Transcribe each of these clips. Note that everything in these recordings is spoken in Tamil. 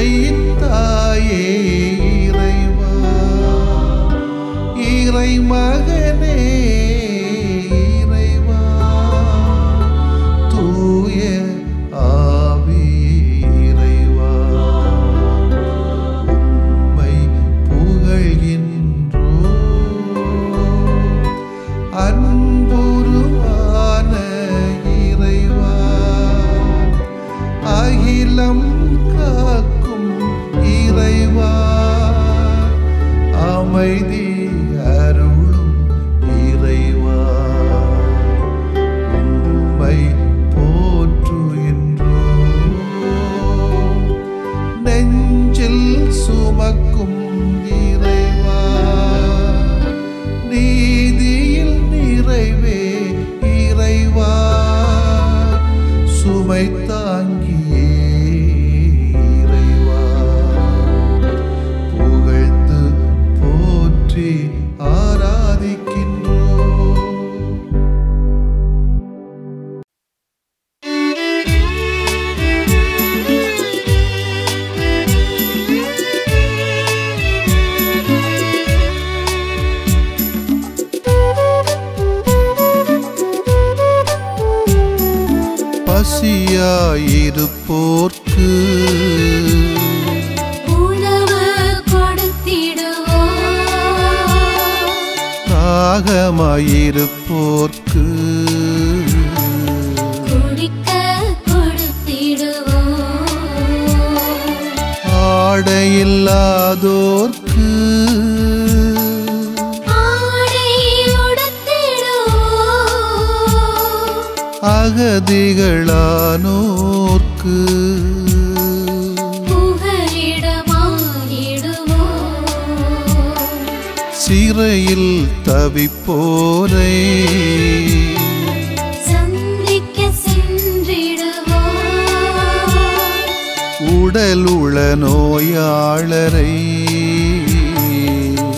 உண்மையின் தாயே இறைவா, இறை மகனே இறைவா, தூய ஆவியே இறைவா, உம்மை புகழ்கின்றோம். அன்புருவான இறைவா, அகிலம் காக்கும் இறைவா, அமைதி அருளும் இறைவா, உம்மை போற்றுகின்றோம். நெஞ்சில் சுமக்கும் இறைவா, நீதியில் நிறைவே இறைவா, சுமை தாங்கியே இறைவா, புகழ்ந்து போற்றி ஆராதிக்கின்றோம். பசியாயிருப்போர்க்கு உணவு கொடுத்திடுவோம், தாகமாயிருப்போர்க்கு குடிக்க கொடுத்திடுவோம், ஆடையில்லாதோர்க்கு ஆடை உடுத்திடுவோம், அகதிகளானோர்க்கு புகலிடமாயிடுவோம், சிறையில் தவிப்போரை சந்திக்க சென்றிடுவோம், உடலுள நோயாளரை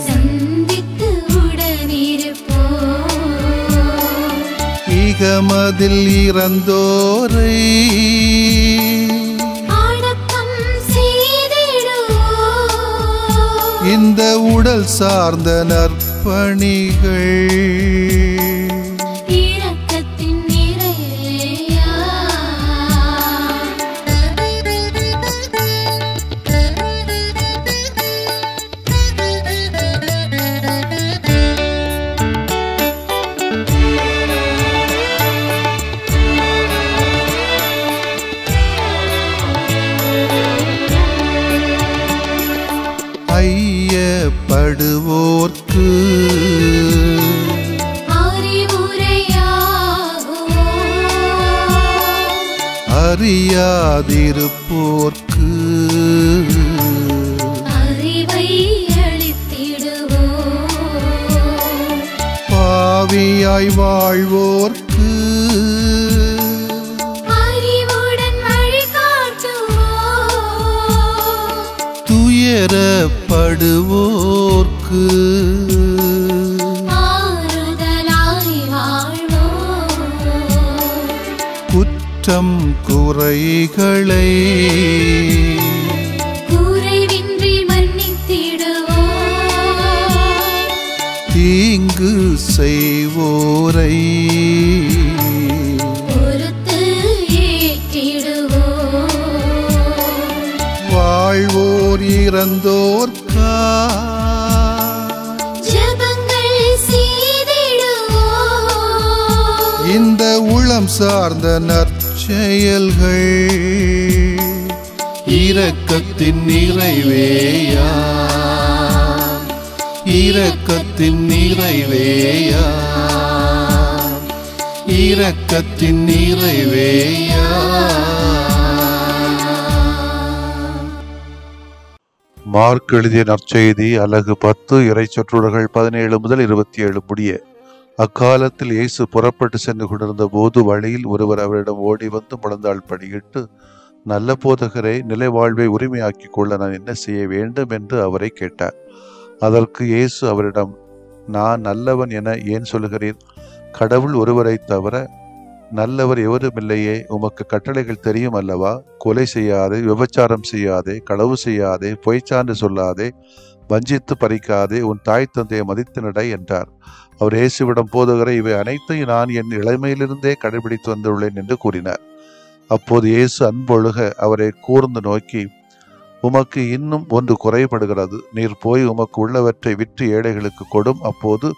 சந்தித்து உடனிருப்போம், இகமதில் இறந்தோரை அடக்கம் செய்திடுவோம், இந்த உடல் சார்ந்த நற்பணிகள் இரக்கத்தின் நிறையா. ஐயப்படுவோர்க்கு அறிவுரையாகுவோம், அறியாதிருப்போர்க்கு அறிவை அளித்திடுவோம், பாவியாய் வாழ்வோர்க்கு அறிவுடன் வழிகாட்டுவோம், துயரப்படுவோர்க்கு ஆறுதலாய் வாழ்வோம், குற்றம் குறைகளை குறைவின்றி மன்னித்திடுவோம், தீங்கு செய்வோரை பொறுத்து ஏற்றிடுவோம், வாழ்வோர் இறந்தோர்க்கா ஜெபங்கள் செய்திடுவோம், இந்த உளம் சார்ந்த நற்செயல்கள் இரக்கத்தின் நிறைவேயா, இரக்கத்தின் நிறைவேயா, இரக்கத்தின் நிறைவேயா. மார்க் எழுதிய நற்செய்தி அலகு 10 இறைச்சொற்றுடர்கள் 17 முதல் 27 முடிய. அக்காலத்தில் இயேசு புறப்பட்டு சென்று கொண்டிருந்த போது வழியில் ஒருவர் அவரிடம் ஓடி வந்து முழந்தாள் படியிட்டு, நல்ல போதகரே, நிலை வாழ்வை உரிமையாக்கிக் கொள்ள நான் என்ன செய்ய வேண்டும் என்று அவரை கேட்டார். அதற்கு இயேசு அவரிடம், நான் நல்லவன் என ஏன் சொல்லுகிறீர்? கடவுள் ஒருவரை தவிர நல்லவர் எவருமில்லையே, உமக்கு கட்டளைகள் தெரியும் அல்லவா? கொலை செய்யாதே, விபச்சாரம் செய்யாதே, களவு செய்யாதே, பொய்ச்சான்று சொல்லாதே, வஞ்சித்து பறிக்காதே, உன் தாய் தந்தையை மதித்து நட என்றார். அவர் இயேசுவிடம், போதகரே, இவை அனைத்தையும் நான் என் இளமையிலிருந்தே கடைபிடித்து வந்துள்ளேன் என்று கூறினார். அப்போது இயேசு அன்பொழுக அவரை கூர்ந்து நோக்கி, உமக்கு இன்னும் ஒன்று குறைபடுகிறது. நீர் போய் உமக்கு உள்ளவற்றை விற்று ஏழைகளுக்கு கொடும். அப்போது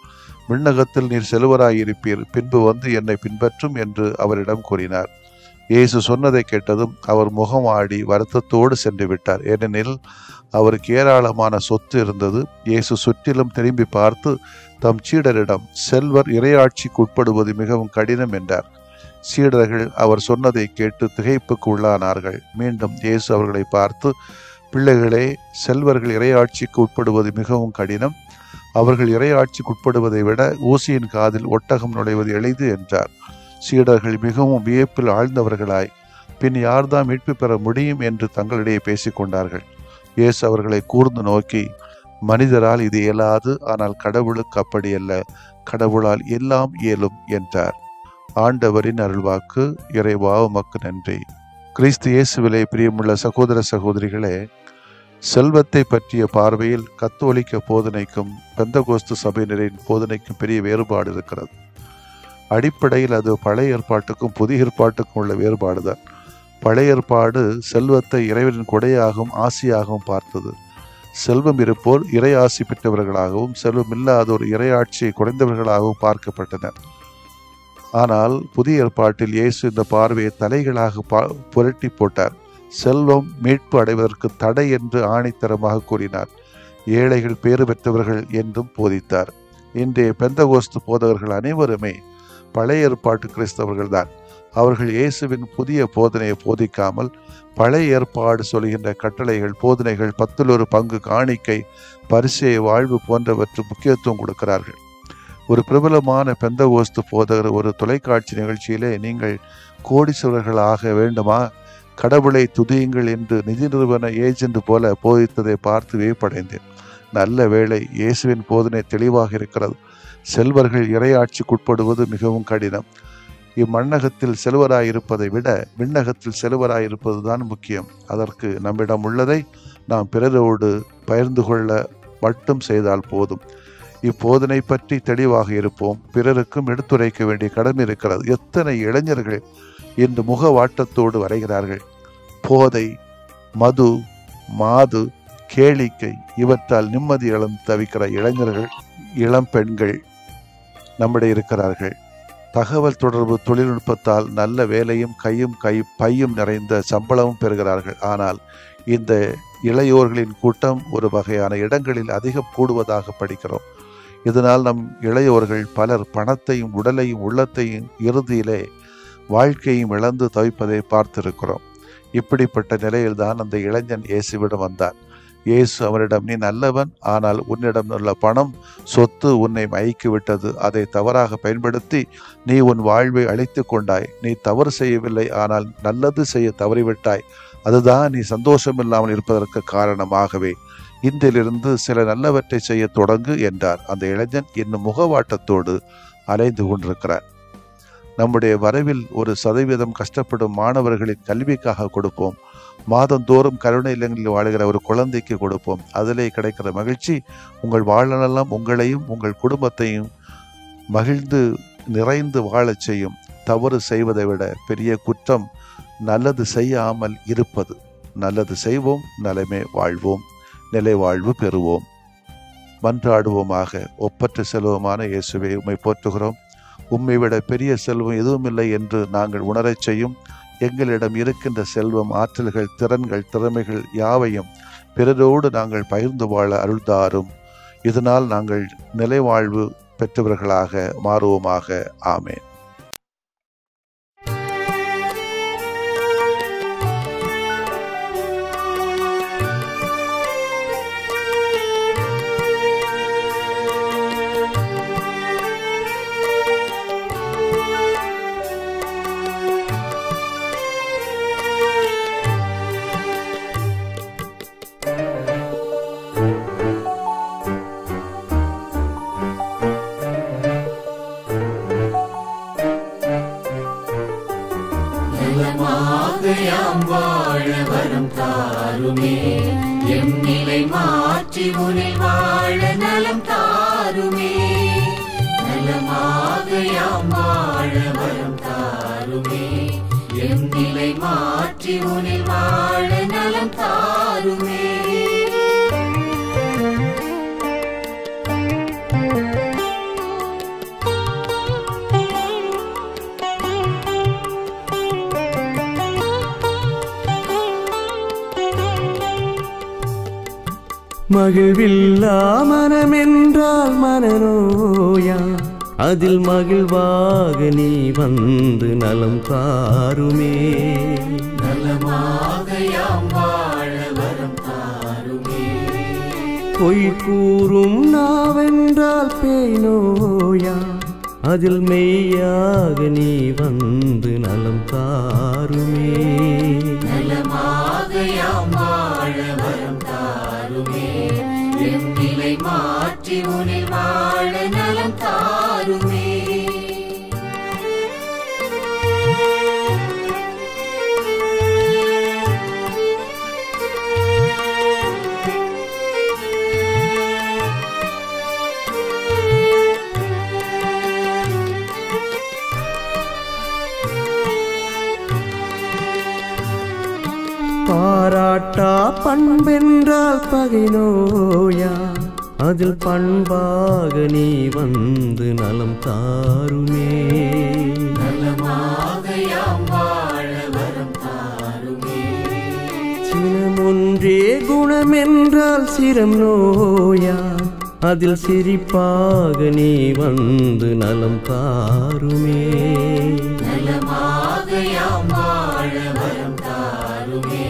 விண்ணகத்தில் நீர் செல்வராயிருப்பீர். பின்பு வந்து என்னை பின்பற்றும் என்று அவரிடம் கூறினார். இயேசு சொன்னதை கேட்டதும் அவர் முகம் ஆடி வருத்தத்தோடு சென்று விட்டார். ஏனெனில் அவருக்கு ஏராளமான சொத்து இருந்தது. இயேசு சுற்றிலும் திரும்பி பார்த்து தம் சீடரிடம், செல்வர் இறையாட்சிக்கு உட்படுவது மிகவும் கடினம் என்றார். சீடர்கள் அவர் சொன்னதை கேட்டு திகைப்புக்கு உள்ளானார்கள். மீண்டும் இயேசு அவர்களை பார்த்து, பிள்ளைகளே, செல்வர்கள் இறையாட்சிக்கு உட்படுவது மிகவும் கடினம். அவர்கள் இறையாட்சிக்கு உட்படுவதை விட ஊசியின் காதில் ஒட்டகம் நுழைவது எளிது என்றார். சீடர்கள் மிகவும் வியப்பில் ஆழ்ந்தவர்களாய், பின் யார்தான் மீட்பு பெற முடியும் என்று தங்களிடையே பேசிக்கொண்டார்கள். இயேசு அவர்களை கூர்ந்து நோக்கி, மனிதரால் இது இயலாது, ஆனால் கடவுளுக்கு அப்படியல்ல. கடவுளால் எல்லாம் இயலும் என்றார். ஆண்டவரின் அருள்வாக்கு. இறைவா உமக்கு நன்றி. கிறிஸ்து இயேசுவிலே பிரியமுள்ள சகோதர சகோதரிகளே, செல்வத்தை பற்றிய பார்வையில் கத்தோலிக்க போதனைக்கும் பெந்தகோஸ்து சபையினரின் போதனைக்கும் பெரிய வேறுபாடு இருக்கிறது. அடிப்படையில் அது பழைய ஏற்பாட்டுக்கும் புதிய ஏற்பாட்டுக்கும் உள்ள வேறுபாடுதான். பழைய ஏற்பாடு செல்வத்தை இறைவனின் கொடையாகவும் ஆசியாகவும் பார்த்தது. செல்வம் இருப்போர் இறை ஆசி பெற்றவர்களாகவும் செல்வம் இல்லாதோர் இறையாட்சியை குறைந்தவர்களாகவும் பார்க்கப்பட்டனர். ஆனால் புதிய ஏற்பாட்டில் இயேசு இந்த பார்வையை தலைகளாக புரட்டி போட்டார். செல்வம் மீட்பு அடைவதற்கு தடை என்று ஆணித்தரமாக கூறினார். ஏழைகள் பேறு பெற்றவர்கள் என்றும் போதித்தார். இன்றைய பெந்தகோஸ்து போதகர்கள் அனைவருமே பழைய ஏற்பாட்டு கிறிஸ்தவர்கள்தான். அவர்கள் இயேசுவின் புதிய போதனையை போதிக்காமல் பழைய ஏற்பாடு சொல்கின்ற கட்டளைகள், போதனைகள், 10 பங்கு காணிக்கை, பரிசேய வாழ்வு போன்றவற்று முக்கியத்துவம் கொடுக்கிறார்கள். ஒரு பிரபலமான பெந்தகோஸ்து போதகர் ஒரு தொலைக்காட்சி நிகழ்ச்சியிலே, நீங்கள் கோடீஸ்வரர்கள் ஆக வேண்டுமா, கடவுளை துதியுங்கள் என்று நிதி நிறுவன ஏஜென்ட் போல போதித்ததை பார்த்து வியப்படைந்தேன். நல்ல வேளை, இயேசுவின் போதனை தெளிவாக இருக்கிறது. செல்வர்கள் இறையாட்சிக்குட்படுவது மிகவும் கடினம். இம்மண்ணகத்தில் செல்வராயிருப்பதை விட விண்ணகத்தில் செல்வராயிருப்பதுதான் முக்கியம். அதற்கு நம்மிடம் உள்ளதை நாம் பிறரோடு பகிர்ந்து கொள்ள மட்டும் செய்தால் போதும். இப்போதனை பற்றி தெளிவாக இருப்போம். பிறருக்கும் எடுத்துரைக்க வேண்டிய கடமை இருக்கிறது. எத்தனை இளைஞர்கள் இன்று முகவாட்டத்தோடு வரைகிறார்கள். போதை, மது, மாது, கேளிக்கை இவற்றால் நிம்மதி இழந்து தவிக்கிற இளைஞர்கள், இளம் பெண்கள் நம்மிடையே இருக்கிறார்கள். தகவல் தொடர்பு தொழில்நுட்பத்தால் நல்ல வேலையும் பையும் நிறைந்த சம்பளமும் பெறுகிறார்கள். ஆனால் இந்த இளையோர்களின் கூட்டம் ஒரு வகையான இடங்களில் அதிகம் கூடுவதாக படிக்கிறோம். இதனால் நம் இளையோர்கள் பலர் பணத்தையும் உடலையும் உள்ளத்தையும் இறுதியிலே வாழ்க்கையும் இழந்து தவிப்பதை பார்த்திருக்கிறோம். இப்படிப்பட்ட நிலையில்தான் அந்த இளைஞன் இயேசுவிடம் வந்தான். இயேசு அவனிடம், நீ நல்லவன், ஆனால் உன்னிடம் உள்ள பணம், சொத்து உன்னை மயக்கிவிட்டது. அதை தவறாக பயன்படுத்தி நீ உன் வாழ்வை அழித்து கொண்டாய். நீ தவறு செய்யவில்லை, ஆனால் நல்லது செய்ய தவறிவிட்டாய். அதுதான் நீ சந்தோஷமில்லாமல் இருப்பதற்கு காரணமாகவே இன்றிலிருந்து சில நல்லவற்றை செய்ய தொடங்கு என்றார். அந்த இளைஞன் இன்னும் முகவாட்டத்தோடு அலைந்து கொண்டிருக்கிறார். நம்முடைய வரவில் 1% கஷ்டப்படும் மாணவர்களின் கல்விக்காக கொடுப்போம். மாதந்தோறும் கருணை இல்லங்களில் வாழ்கிற ஒரு குழந்தைக்கு கொடுப்போம். அதிலே கிடைக்கிற மகிழ்ச்சி உங்கள் வாழ்நாளெல்லாம் உங்களையும் உங்கள் குடும்பத்தையும் மகிழ்ந்து நிறைந்து வாழச் செய்யும். தவறு செய்வதை விட பெரிய குற்றம் நல்லது செய்யாமல் இருப்பது. நல்லது செய்வோம், நலமே வாழ்வோம், நிலை வாழ்வு பெறுவோம். மன்றாடுவோமாக. ஒப்பற்ற செல்வமான இயேசுவே, உம்மை போற்றுகிறோம். உம்மை விட பெரிய செல்வம் எதுவும் இல்லை என்று நாங்கள் உணரச் செய்யும். எங்களிடம் இருக்கின்ற செல்வம், ஆற்றல்கள், திறன்கள், திறமைகள் யாவையும் பிறரோடு நாங்கள் பகிர்ந்து வாழ அருள்தாரும். இதனால் நாங்கள் நிலைவாழ்வு பெற்றவர்களாக மாறுவோமாக. ஆமேன். தாருமே எம் நிலை மாற்றி உனில் வாழ நலம் தாருமே நலமாக யாம் வாழ வரம் தாருமே எம் நிலை மாற்றி உனில் வாழ நலம் தாருமே மகிழ்வில்லா மனமென்றால் மனநோயா அதில் மகிழ்வாக நீ வந்து நலம் தாருமே நலமாக யாம் வாழ வரம் தாருமே பொய் கூறும் நாவென்றால் பேய் நோயா அதில் மெய்யாக நீ வந்து நலம் தாருமே நலமாக யாம் வாழ வரம் தாருமே எம் நிலை மாற்றி உனில் வாழ நலம் தாருமே பாராட்டா பண்பென்றால் பகை நோயா அதில் பண்பாக நீ வந்து நலம் தாருமே நலமாக யாம் வாழ வரம் தாருமே சினமொன்றே குணமென்றால் சிரம் நோயா அதில் சிரிப்பாக நீ வந்து நலம் தாருமே நலமாக யாம் வாழ வரம் தாருமே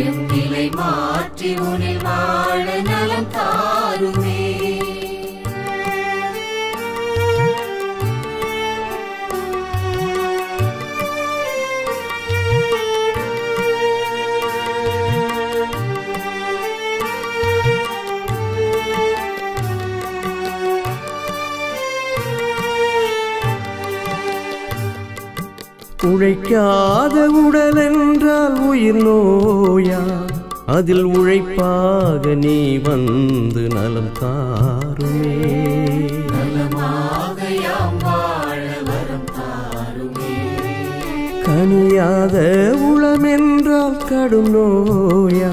எம் நிலை மாற்றி உனில் வாழ நலம் தாருமே உழைக்காத உடல் என்றால் உயிர் நோயா அதில் உழைப்பாக நீ வந்து நலம் தாருமே நலமாக யாம் வாழ வரம் தாருமே கனியாத உளமென்றால் கடும் நோயா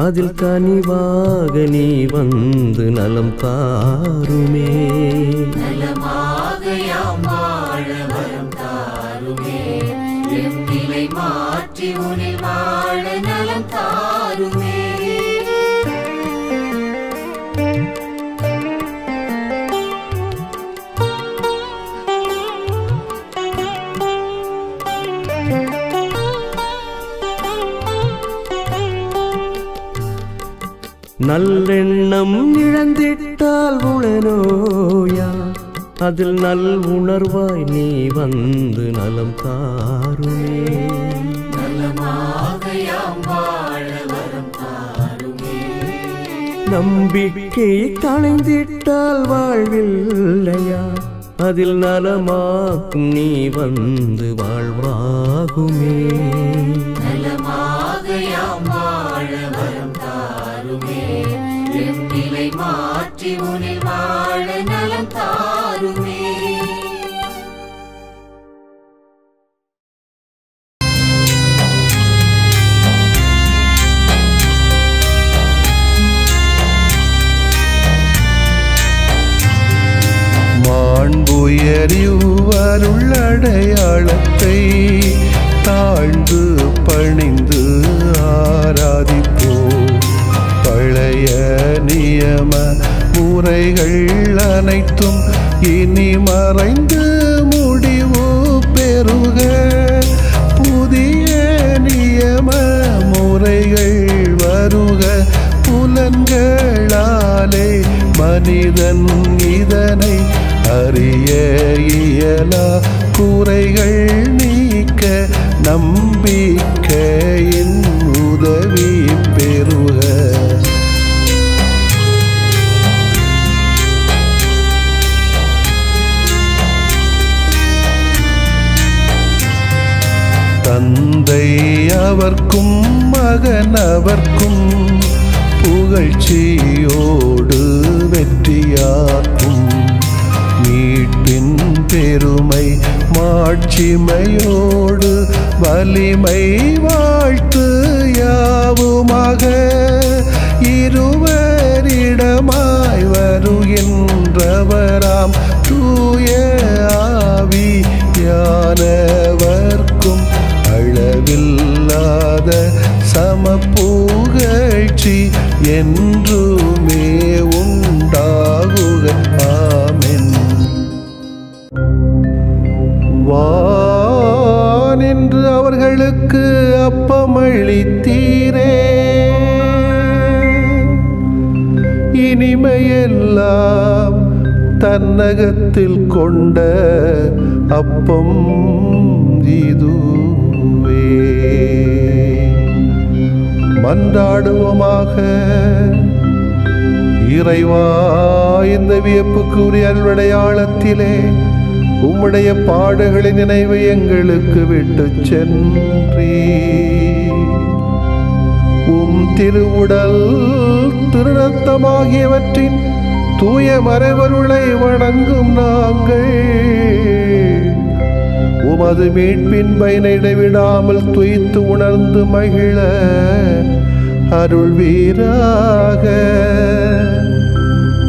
அதில் கனிவாக நீ வந்து நலம் தாருமே நலமாக யாம் வாழ வரம் தாருமே எம் நிலை மாற்றி உனில் வாழ நலம் தாருமே நல்லெண்ணம் இழந்திட்டால் உளநோயா அதில் நல் உணர்வாய் நீ வந்து நலம் தாருமே நலமாக யாம் வாழ வரம் தாருமே நம்பிக்கை களைந்திட்டால் வாழ்வில்லையா அதில் நலமாக்கும் நீ வந்து வாழ்வாகுமே நலமாக யாம் வாழ வரம் தாருமே எம் நிலை மாற்றி உனில் வாழ நலம் தாருமே மாண்புயரிவருள்ளடையாளத்தை தாழ்ந்து பணிந்து ஆராதிப்போம். பழைய நியம முறைகள் அனைத்தும் இனி மறைந்து முடிவு பெறுக. புதிய நியம முறைகள் வருக. புலன்களாலே மனிதன் இதனை அறிய இயலா. குறைகள் நீக்க நம்பிக்கையின் உதவி பெறுக. தந்தை அவர்க்கும் மகன் மகன் அவர்க்கும் புகழ்ச்சியோடு வெற்றியாக்கும். மீட்பின் பெருமை மாட்சிமையோடு வலிமை வாழ்த்து யாவுமாக இருவரிடமாய் வருகின்றவராம் தூய ஆவியானவர்க்கும் அளவில்லாத சமப்புகழ்ச்சி என்றுமே உண்டாகுக. ஆமென். வானின்று அவர்களுக்கு அப்பமளித்தீரே, இனிமையெல்லாம் தன்னகத்தில் கொண்ட அப்பம் இதுவே. மன்றாடுவோமாக. இறைவா, இந்த வியப்புக்குரிய அருள்விடையாளத்திலே உம்முடைய பாடுகளின் நினைவு எங்களுக்கு விட்டு சென்றீ. உம் திருவுடல் திருரத்தமாகியவற்றின் தூய மறைபொருளை வணங்கும் நாங்கள் உமது மீட்பின் பயனை இடைவிடாமல் துய்த்து உணர்ந்து மகிழ அருள்வீராக.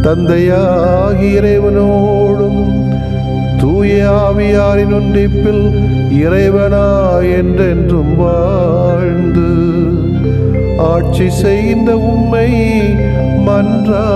தந்தையாகிய இறைவனோடும் தூய ஆவியாரின் ஒன்றிப்பில் இறைவனாய் என்றென்றும் வாழ்ந்து ஆட்சி செய்கின்ற உம்மை மன்றாடுகிறோம்.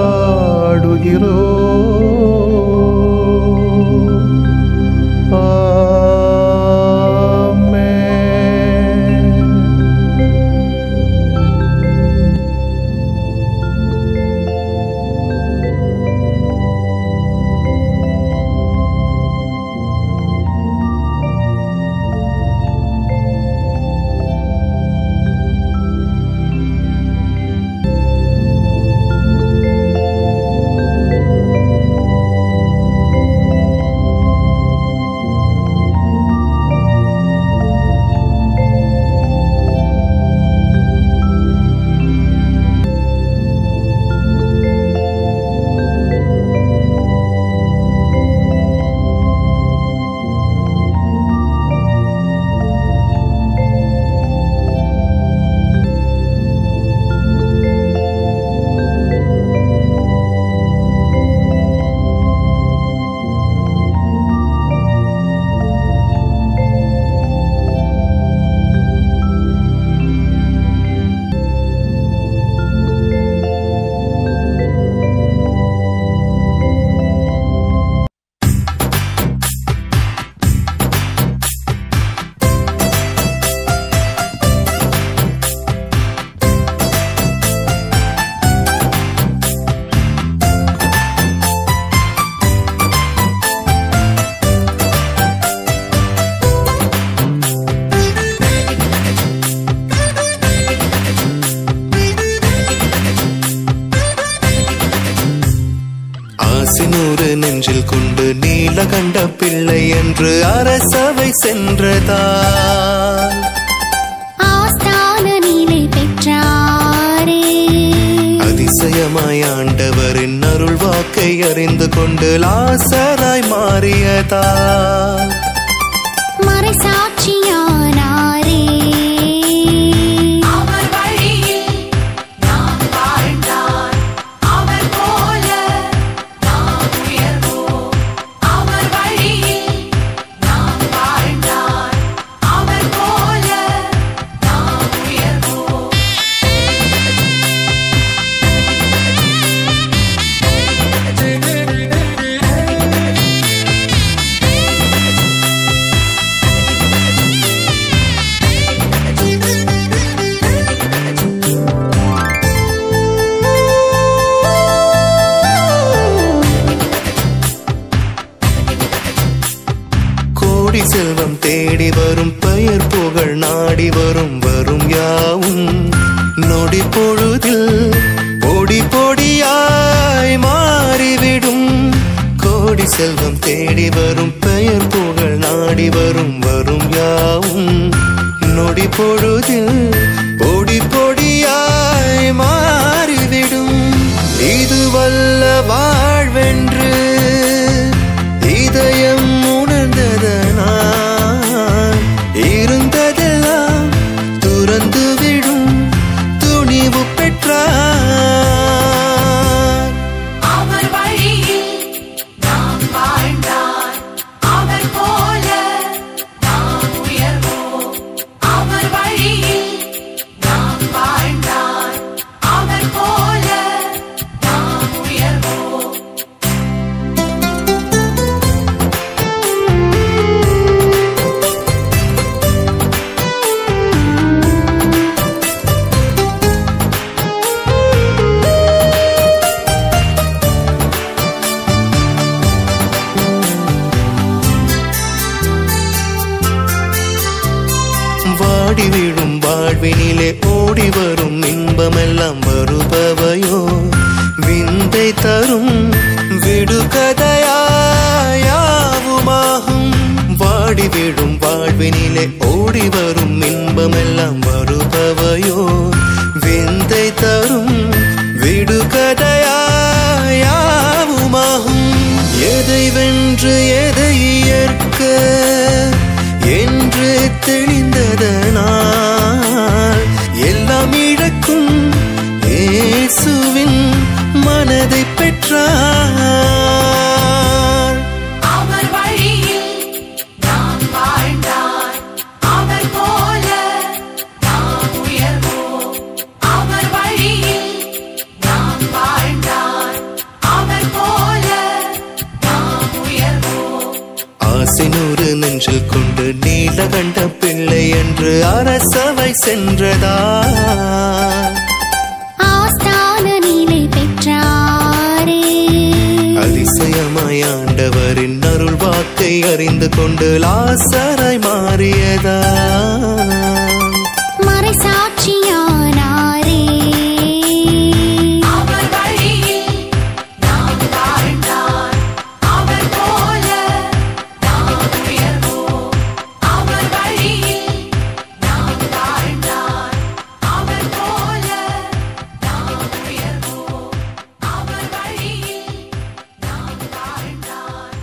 ஆசினூறு நெஞ்சில் கொண்டு நீலகண்ட பிள்ளை என்று அரசவை சென்றதால் ஆஸ்தான நீலை பெற்றாரே. அதிசயமாய் ஆண்டவரின் அருள் வாக்கை அறிந்து கொண்டு லாசராய் மாறியதால் மறைசாட்சியானாரே. செல்வம் தேடி வரும் பெயர் புகழ் நாடி வரும் வரும் யாவும் நொடி பொழுதில் பொடி பொடியாய் மாறிவிடும். கோடி செல்வம் தேடி வரும் பெயர் புகழ் நாடி வரும் வரும் யாவும் நொடி பொழுதில் பொடி பொடி வாடி விழும் வாழ்வினிலே ஓடி வரும் இன்பமெல்லாம் வருபவையோ விந்தை தரும் விடுகதையாவுமாகும். வாடி விழும் வாழ்வினிலே ஓடி வரும் இன்பமெல்லாம் வருபவையோ விந்தை தரும் விடுகதையாவுமாகும். எதை வென்று எதை ஏற்க என்று தெளிந்ததனால் எல்லாம் இழக்கும் இயேசுவின் மனதை பெற்றார். அவர் வழியில் நாம் வாழ்ந்தார், அவர் போல நாம் உயர்வோம். அவர் வழியில் நாம் வாழ்ந்தார், அவர் போல நாம் உயர்வோம். ஆசினூறு நெஞ்சில் கொண்டு நீலகண்ட பிள்ளை என்று அரசவை சென்றதா ஆஸ்தான நிலை பெற்றாரே. அதிசயமாய் ஆண்டவரின் அருள் வாக்கை அறிந்து கொண்டு லாசராய் மாறியதா மறைசாட்சியானாரே. அவர் வழியில் நாம் வாழ்ந்தார், அவர் போல நாம் உயர்வோம். அவர் வழியில் நாம் வாழ்ந்தார், அவர் போல நாம் உயர்வோம். அவர் வழியில் நாம் வாழ்ந்தார்,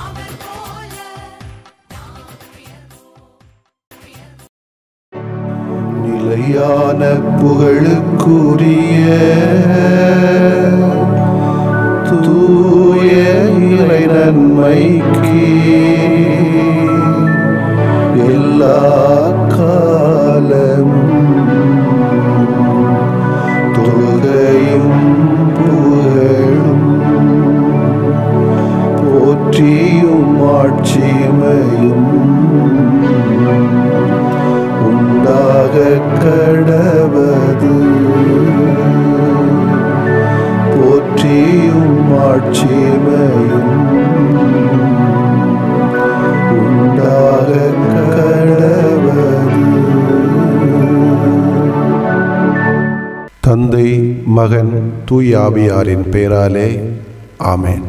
அவர் போல நாம் உயர்வோம். நிலையான புகழுக்குரிய தூய இறை நன்மைக்கு எல்லா காலமும் தொழுகையும் புகழும் போற்றியும் ஆட்சிமையும் உண்டாக கடவது. போற்றியும் ஆட்சிமையும் உண்டாக கடவது. தந்தை மகன் தூய ஆவியாரின் பெயராலே ஆமென்.